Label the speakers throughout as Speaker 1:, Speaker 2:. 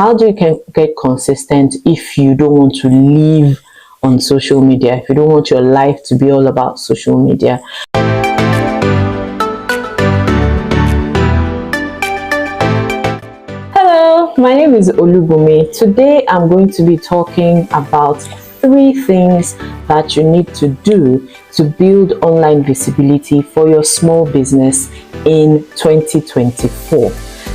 Speaker 1: how do you can get consistent if you don't want to live on social media, if you don't want your life to be all about social media? Hello, my name is Olubumi. Today I'm going to be talking about 3 things that you need to do to build online visibility for your small business in 2024.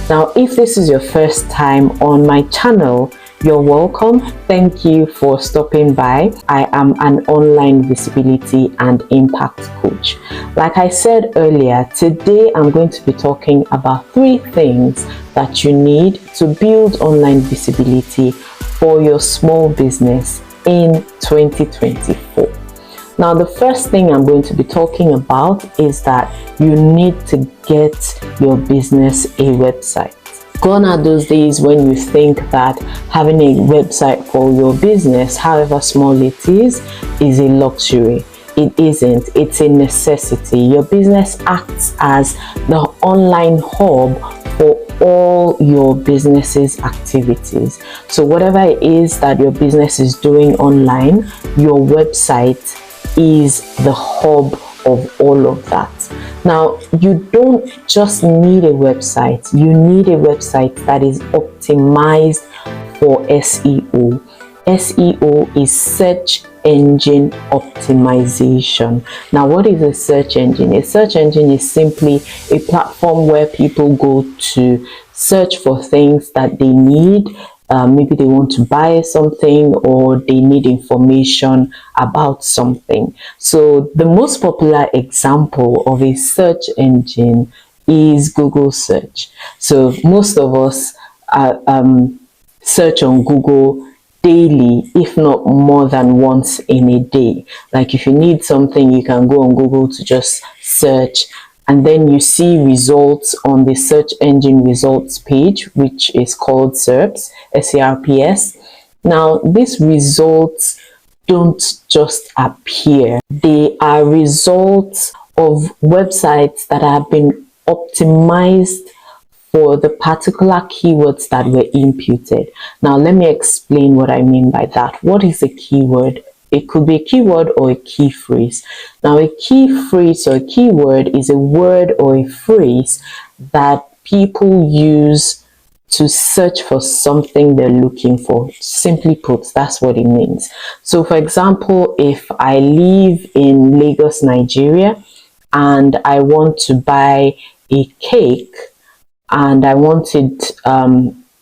Speaker 1: Now, if this is your first time on my channel, you're welcome. Thank you for stopping by. I am an online visibility and impact coach. Like I said earlier, today I'm going to be talking about 3 things that you need to build online visibility for your small business in 2024. Now, the first thing I'm going to be talking about is that you need to get your business a website. Gone are those days when you think that having a website for your business, however small it is a luxury. It isn't. It's a necessity. Your business acts as the online hub for all your business's activities. So whatever it is that your business is doing online, your website is the hub of all of that. Now, you don't just need a website, you need a website that is optimized for SEO. SEO is search engine optimization. Now, what is a search engine? A search engine is simply a platform where people go to search for things that they need. Maybe they want to buy something or they need information about something. So the most popular example of a search engine is Google search. So most of us search on Google daily, if not more than once in a day. Like if you need something, you can go on Google to just search, and then you see results on the search engine results page, which is called SERPs, SERPs. Now, these results don't just appear. They are results of websites that have been optimized for the particular keywords that were imputed. Now, let me explain what I mean by that. What is a keyword? It could be a keyword or a key phrase. Now, a key phrase or a keyword is a word or a phrase that people use to search for something they're looking for. Simply put, that's what it means. So, for example, if I live in Lagos, Nigeria, and I want to buy a cake, and I want it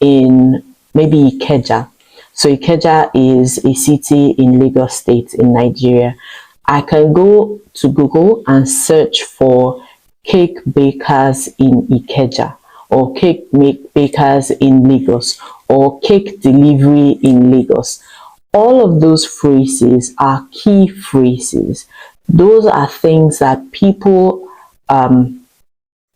Speaker 1: in maybe Ikeja. So Ikeja is a city in Lagos State in Nigeria. I can go to Google and search for cake bakers in Ikeja, or cake bakers in Lagos, or cake delivery in Lagos. All of those phrases are key phrases. Those are things that people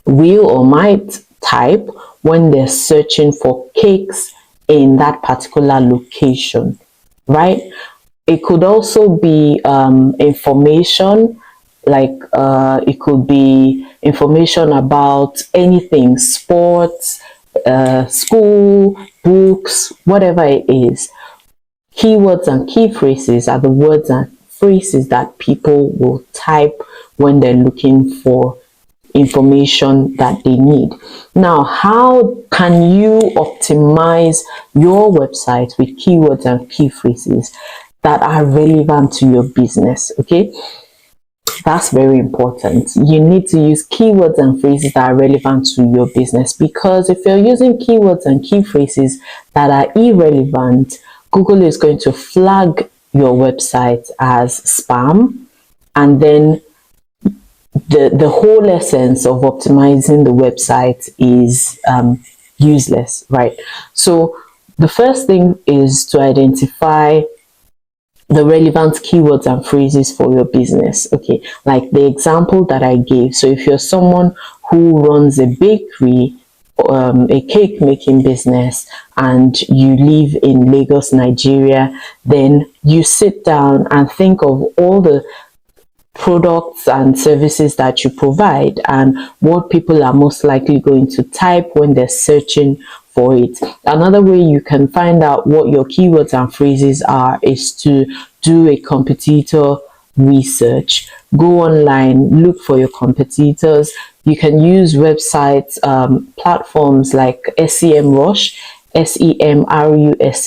Speaker 1: will or might type when they're searching for cakes in that particular location, right? It could also be information, like it could be information about anything, sports, school, books, whatever it is. Keywords and key phrases are the words and phrases that people will type when they're looking for information that they need. Now, how can you optimize your website with keywords and key phrases that are relevant to your business? Okay, that's very important. You need to use keywords and phrases that are relevant to your business, because if you're using keywords and key phrases that are irrelevant, Google is going to flag your website as spam, and then the whole essence of optimizing the website is useless, right? So the first thing is to identify the relevant keywords and phrases for your business. Okay, like the example that I gave. So if you're someone who runs a bakery, a cake making business, and you live in Lagos, Nigeria, then you sit down and think of all the products and services that you provide and what people are most likely going to type when they're searching for it. Another way you can find out what your keywords and phrases are is to do a competitor research. Go online, look for your competitors. You can use websites, platforms like SEMrush, SEMRUSH,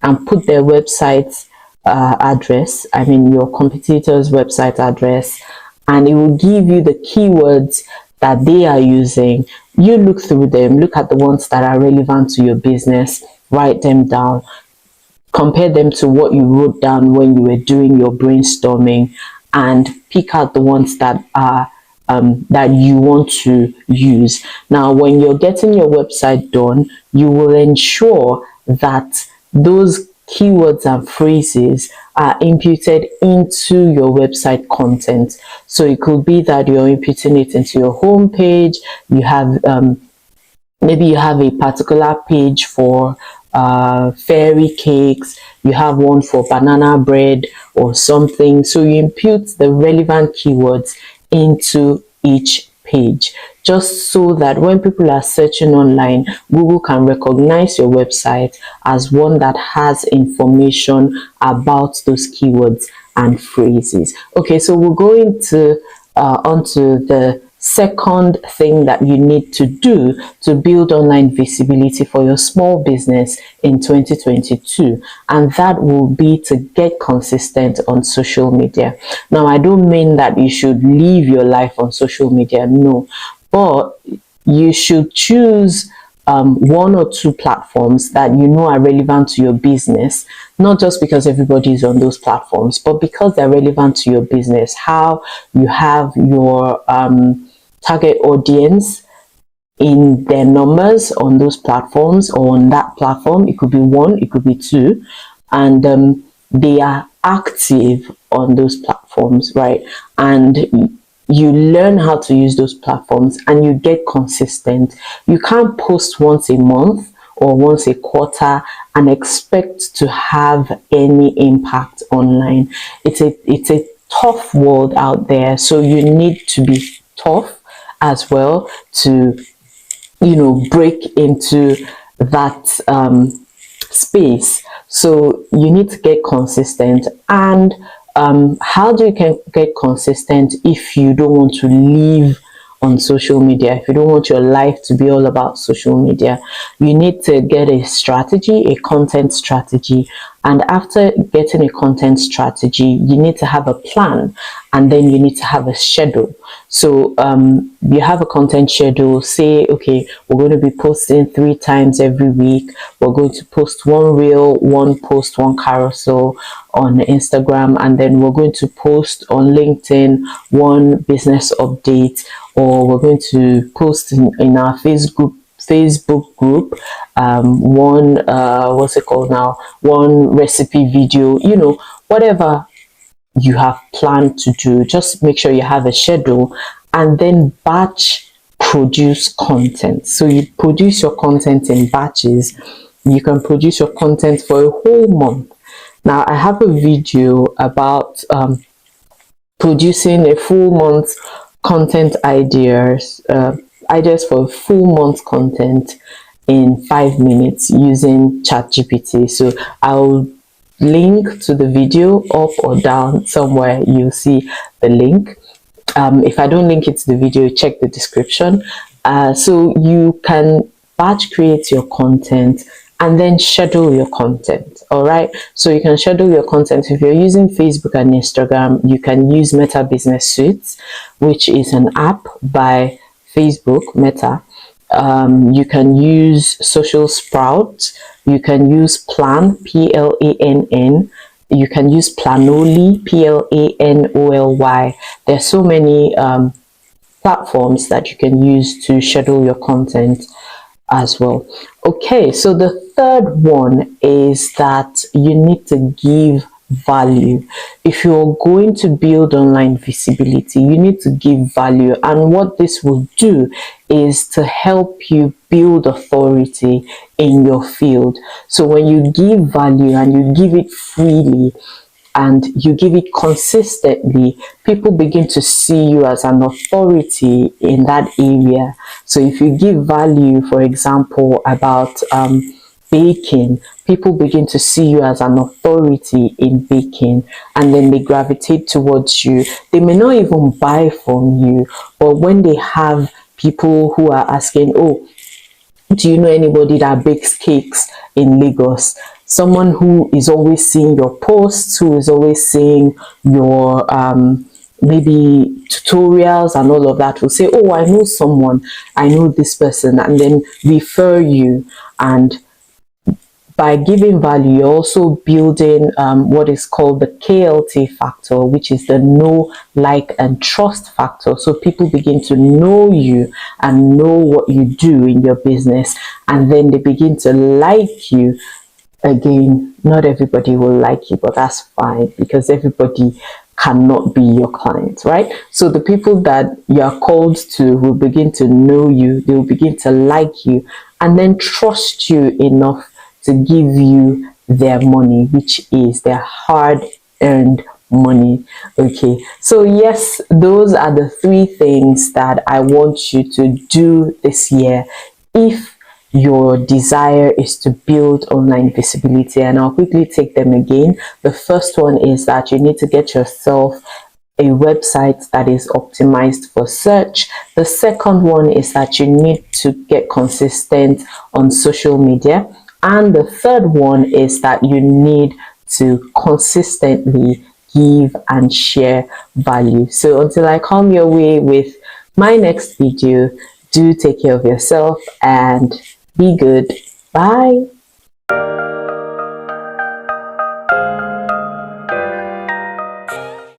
Speaker 1: and put their website address, I mean your competitor's website address, and it will give you the keywords that they are using. You look through them, look at the ones that are relevant to your business, write them down, compare them to what you wrote down when you were doing your brainstorming, and pick out the ones that are that you want to use. Now, when you're getting your website done, you will ensure that those keywords and phrases are imputed into your website content. So it could be that you're imputing it into your home page. You have maybe you have a particular page for fairy cakes, you have one for banana bread or something. So you impute the relevant keywords into each page, just so that when people are searching online, Google can recognize your website as one that has information about those keywords and phrases. Okay, so we're going to onto the second thing that you need to do to build online visibility for your small business in 2022, and that will be to get consistent on social media. Now, I don't mean that you should live your life on social media, no, but you should choose one or two platforms that you know are relevant to your business, not just because everybody is on those platforms, but because they're relevant to your business, how you have your target audience in their numbers on those platforms or on that platform. It could be one, it could be two, and they are active on those platforms, right? And you learn how to use those platforms and you get consistent. You can't post once a month or once a quarter and expect to have any impact online. It's a tough world out there, so you need to be tough as well to, you know, break into that space. So you need to get consistent. And how do you get consistent if you don't want to live on social media, if you don't want your life to be all about social media? You need to get a strategy, a content strategy. And after getting a content strategy, you need to have a plan, and then you need to have a schedule. So you have a content schedule. Say, okay, we're going to be posting 3 times every week. We're going to post 1 reel, 1 post, 1 carousel on Instagram, and then we're going to post on LinkedIn 1 business update, or we're going to post in our Facebook group one what's it called now, 1 recipe video, you know, whatever you have planned to do. Just make sure you have a schedule, and then batch produce content. So you produce your content in batches. You can produce your content for a whole month. Now, I have a video about producing a full month content ideas for a full month content in 5 minutes using ChatGPT. So I'll link to the video up or down somewhere. You'll see the link. If I don't link it to the video, check the description. So you can batch create your content and then schedule your content. All right, so you can schedule your content. If you're using Facebook and Instagram, you can use Meta Business Suites, which is an app by Facebook, Meta. You can use Social Sprout. You can use Plan, PLANN. You can use Planoly, PLANOLY. There's so many platforms that you can use to schedule your content as well. Okay, so the third one is that you need to give value. If you're going to build online visibility, you need to give value, and what this will do is to help you build authority in your field. So when you give value and you give it freely, and you give it consistently, people begin to see you as an authority in that area. So if you give value, for example, about baking, people begin to see you as an authority in baking, and then they gravitate towards you. They may not even buy from you, but when they have people who are asking, oh, do you know anybody that bakes cakes in Lagos? Someone who is always seeing your posts, who is always seeing your maybe tutorials and all of that, will say, oh, I know someone, I know this person, and then refer you. And by giving value, you're also building what is called the KLT factor, which is the know, like, and trust factor. So people begin to know you and know what you do in your business, and then they begin to like you. Again, not everybody will like you, but that's fine, because everybody cannot be your client, right? So the people that you are called to will begin to know you, they will begin to like you, and then trust you enough to give you their money, which is their hard earned money. Okay, so yes, those are the three things that I want you to do this year if your desire is to build online visibility. And I'll quickly take them again. The first one is that you need to get yourself a website that is optimized for search. The second one is that you need to get consistent on social media. And the third one is that you need to consistently give and share value. So until I come your way with my next video, do take care of yourself and be good. Bye.